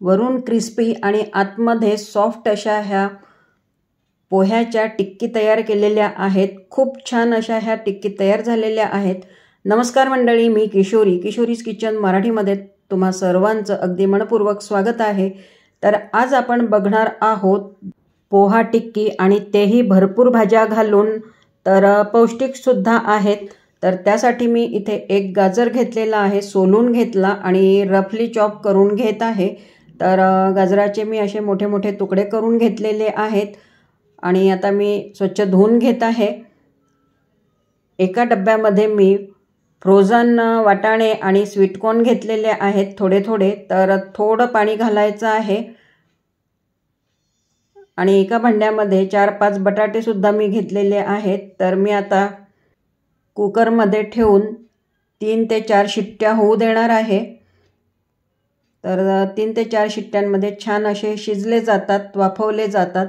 वरून क्रिस्पी आणि आतमध्ये सॉफ्ट अशा ह्या पोह्याच्या टिक्की तयार केलेल्या आहेत। खूप छान अशा ह्या टिक्की तयार झालेल्या आहेत। नमस्कार मंडळी, मी किशोरीज किचन मराठीमध्ये तुम्हा सर्वांचं अगदी मनपूर्वक स्वागत आहे। तर आज आपण बघणार आहोत पोहा टिक्की आणि तेही भरपूर भाज्या घालून, तर पौष्टिक सुद्धा आहेत। तर त्यासाठी मी इथे एक गाजर घेतलेला आहे, सोलून घेतला आणि रफली चॉप करून घेत आहे। तर गाजराचे मी असे मोठे मोठे तुकडे करून घेतलेले आहेत आणि आता मी स्वच्छ धुवून घेत आहे। एका डब्यामध्ये मी फ्रोझन वाटाणे आणि स्वीटकॉर्न घेतलेले आहेत थोडे थोडे, तर थोडं पाणी घालायचं आहे। आणि एका भांड्यामध्ये 4-5 बटाटे सुद्धा मी घेतलेले आहेत। तर मी आता कुकरमध्ये ठेवून 3 ते 4 शिट्ट्या होऊ देणार आहे। तर 3 ते 4 शिट्ट्यांमध्ये छान असे शिजले जातात, वाफवले जातात।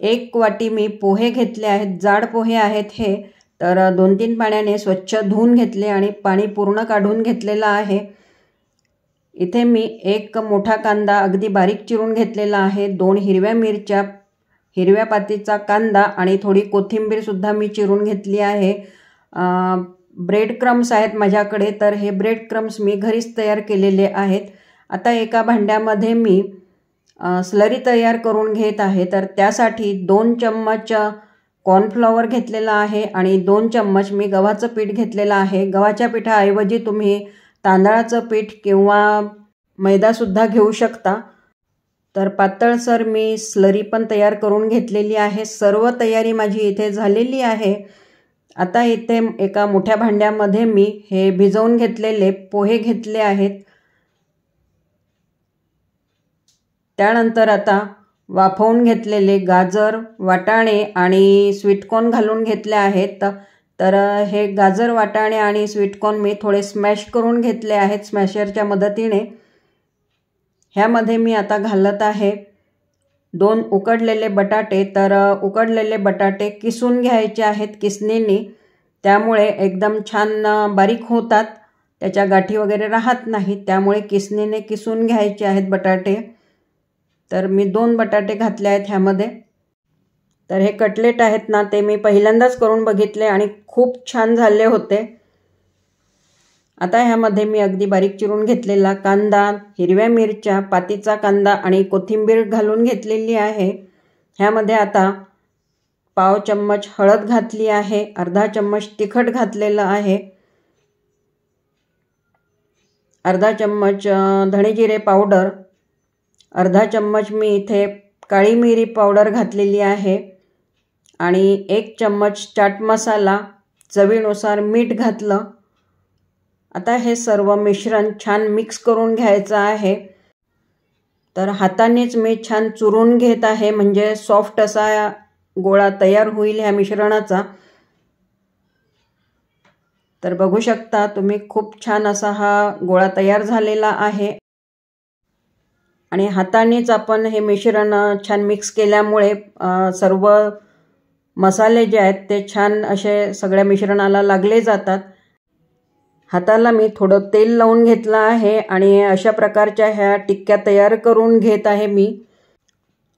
1 वाटी मी पोहे घेतले आहेत, जाड पोहे आहेत हे। तर 2-3 पाण्याने स्वच्छ धुवून घेतले आणि पाणी पूर्ण काढून घेतलेलं आहे। इथे मी 1 मोठा कांदा अगदी बारीक चिरून घेतलेला आहे, 2 हिरव्या मिरच्या, हिरव्या पातीचा कांदा आणि थोडी कोथिंबीर सुद्धा मी चिरून घेतली आहे। ब्रेड क्रम्स आहेत माझ्याकडे, तर हे ब्रेड क्रम्स मी घरीच तयार केलेले आहेत। आता एका भांड्यामध्ये मी स्लरी तयार करून घेत आहे। तर त्यासाठी 2 चम्मच कॉर्नफ्लॉवर घेतलेला आहे आणि 2 चम्मच मी गव्हाचं पीठ घेतलेलं आहे। गव्हाच्या पिठाऐवजी तुम्ही तांदळाचं पीठ किंवा मैदासुद्धा घेऊ शकता। तर पातळसर मी स्लरी पण तयार करून घेतलेली आहे। सर्व तयारी माझी इथे झालेली आहे। आता इथे एका मोठ्या भांड्यामध्ये मी हे भिजवून घेतलेले पोहे घेतले आहेत। त्यानंतर आता वाफवून घेतलेले गाजर, वाटाणे आणि स्वीटकॉर्न घालून घेतले आहेत। तर हे गाजर, वाटाणे आणि स्वीटकॉर्न मी थोडे स्मॅश करून घेतले आहेत स्मॅशरच्या मदतीने। ह्यामध्ये मी आता घालत आहे 2 उकडलेले बटाटे। तर उकडलेले बटाटे किसून घ्यायचे आहेत किसणीने, त्यामुळे एकदम छान बारीक होतात, त्याच्या गाठी वगैरे राहत नाही, त्यामुळे किसणीने किसून घ्यायचे आहेत बटाटे। तर मी 2 बटाटे घातले आहेत ह्यामध्ये। तर हे कटलेट आहेत ना, ते मी पहिल्यांदाच करून बघितले आणि खूप छान झाले होते। आता ह्यामध्ये मी अगदी बारीक चिरून घेतलेला कांदा, हिरव्या मिरच्या, पातीचा कांदा आणि कोथिंबीर घालून घेतलेली आहे। ह्यामध्ये आता पाव चम्मच हळद घातली आहे, अर्धा चम्मच तिखट घातलेलं आहे, अर्धा चम्मच धणे जिरे पावडर, अर्धा चम्मच मी इथे काळी मिरी पावडर घातलेली आहे आणि 1 चम्मच चाट मसाला, चवीनुसार मीठ घातलं। आता हे सर्व मिश्रण छान मिक्स करून घ्यायचं आहे। तर हातानेच मी छान चुरून घेत आहे, म्हणजे सॉफ्ट असा गोळा तयार होईल ह्या मिश्रणाचा। तर बघू शकता तुम्ही, खूप छान असा हा गोळा तयार झालेला आहे आणि हातानेच आपण हे मिश्रण छान मिक्स केल्यामुळे सर्व मसाले जे आहेत ते छान असे सगळ्या मिश्रणाला लागले जातात। हाताला मी थोडं तेल लावून घेतलं आहे आणि अशा प्रकारच्या ह्या टिक्क्या तयार करून घेत आहे मी।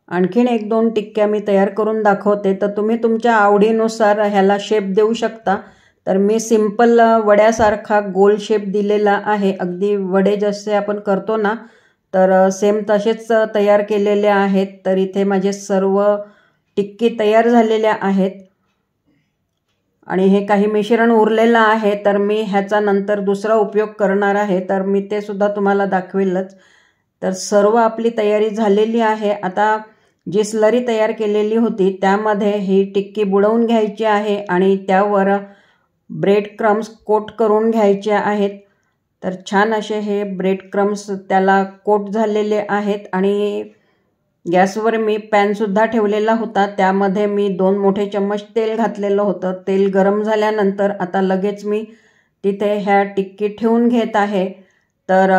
आणखीन 1-2 टिक्क्या मी तयार करून दाखवते, तर तुम्ही तुमच्या आवडीनुसार ह्याला शेप देऊ शकता। तर मी सिंपल वड्यासारखा गोल शेप दिलेला आहे, अगदी वडे जसे आपण करतो ना, तर सेम तसेच तयार केलेले आहेत। तर इथे माझे सर्व टिक्की तयार झालेल्या आहेत आणि हे काही मिश्रण उरलेलं आहे, तर मी ह्याचा नंतर दुसरा उपयोग करणार आहे, तर मी ते सुद्धा तुम्हाला दाखवेलच। तर सर्व आपली तयारी झालेली आहे। आता जी स्लरी तयार केलेली होती त्यामध्ये ही टिक्की बुडवून घ्यायची आहे आणि त्यावर ब्रेड क्रम्स कोट करून घ्यायचे आहेत। तर छान असे हे ब्रेड क्रम्स त्याला कोट झालेले आहेत आणि गॅसवर मी पॅनसुद्धा ठेवलेला होता, त्यामध्ये मी 2 मोठे चम्मच तेल घातलेलं होतं। तेल गरम झाल्यानंतर आता लगेच मी तिथे ह्या टिक्की ठेवून घेत आहे। तर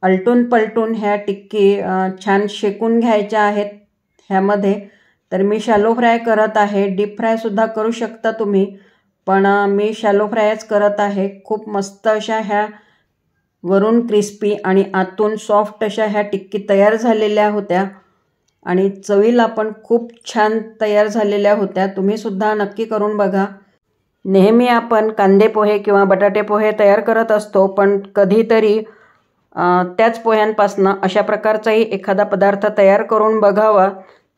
अलटून पलटून ह्या टिक्की छान शेकून घ्यायच्या आहेत ह्यामध्ये। तर मी शॅलो फ्राय करत आहे, डीप फ्रायसुद्धा करू शकता तुम्ही, पण मी शॅलो फ्रायच करत आहे। खूप मस्त अशा ह्या वरून क्रिस्पी आणि आतून सॉफ्ट अशा ह्या टिक्की तयार झालेल्या होत्या आणि चवीला पण खूप छान तयार झालेल्या होत्या. तुम्हीसुद्धा नक्की करून बघा. नेहमी आपण कांदे पोहे किंवा बटाटे पोहे तयार करत असतो, पण कधीतरी त्याच पोह्यांपासनं अशा प्रकारचाही एखादा पदार्थ तयार करून बघावा.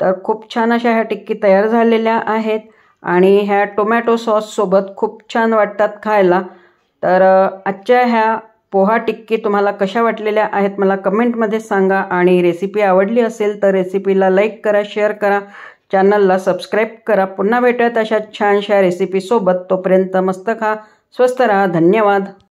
तर खूप छान अशा ह्या टिक्की तयार झालेल्या आहेत आणि ह्या टोमॅटो सॉससोबत खूप छान वाटतात खायला. तर आजच्या ह्या पोहा टिक्की तुम्हाला कशा वाटलेल्या आहेत मला कमेंटमध्ये सांगा आणि रेसिपी आवडली असेल तर रेसिपीला लाईक करा, शेअर करा, चॅनलला सबस्क्राईब करा. पुन्हा भेटूयात अशा छानशा रेसिपीसोबत. तोपर्यंत मस्त खा, स्वस्त राहा. धन्यवाद.